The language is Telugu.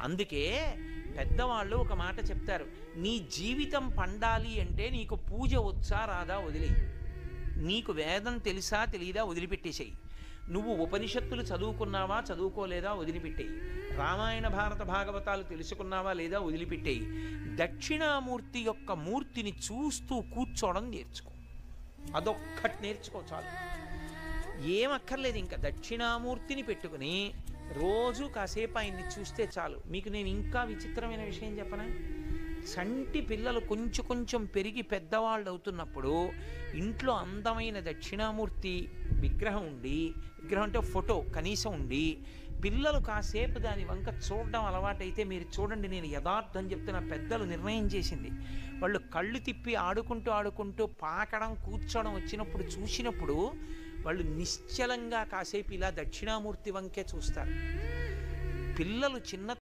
అందుకే పెద్దవాళ్ళు ఒక మాట చెప్తారు, నీ జీవితం పండాలి అంటే నీకు పూజ వచ్చా రాదా వదిలేయి, నీకు వేదం తెలుసా తెలియదా వదిలిపెట్టేసేయి, నువ్వు ఉపనిషత్తులు చదువుకున్నావా చదువుకోలేదా వదిలిపెట్టేయి, రామాయణ భారత భాగవతాలు తెలుసుకున్నావా లేదా వదిలిపెట్టేయి, దక్షిణామూర్తి యొక్క మూర్తిని చూస్తూ కూర్చోవడం నేర్చుకో, అదొక్కటి నేర్చుకో చాలు. ఏం అక్కర్లేదు, ఇంకా దక్షిణామూర్తిని పెట్టుకుని రోజు కాసేపు ఆయన్ని చూస్తే చాలు. మీకు నేను ఇంకా విచిత్రమైన విషయం చెప్పనా, సంటి పిల్లలు కొంచెం కొంచెం పెరిగి పెద్దవాళ్ళు అవుతున్నప్పుడు ఇంట్లో అందమైన దక్షిణామూర్తి విగ్రహం ఉండి, విగ్రహం అంటే ఫోటో కనీసం ఉండి, పిల్లలు కాసేపు దాని వంక చూడడం అలవాటైతే మీరు చూడండి, నేను యథార్థం చెప్తున్న, పెద్దలు నిర్ణయం చేసింది, వాళ్ళు కళ్ళు తిప్పి ఆడుకుంటూ ఆడుకుంటూ పాకడం కూర్చోవడం వచ్చినప్పుడు చూసినప్పుడు వాళ్ళు నిశ్చలంగా కాసేపు ఇలా దక్షిణామూర్తి వంకే చూస్తారు. పిల్లలు చిన్న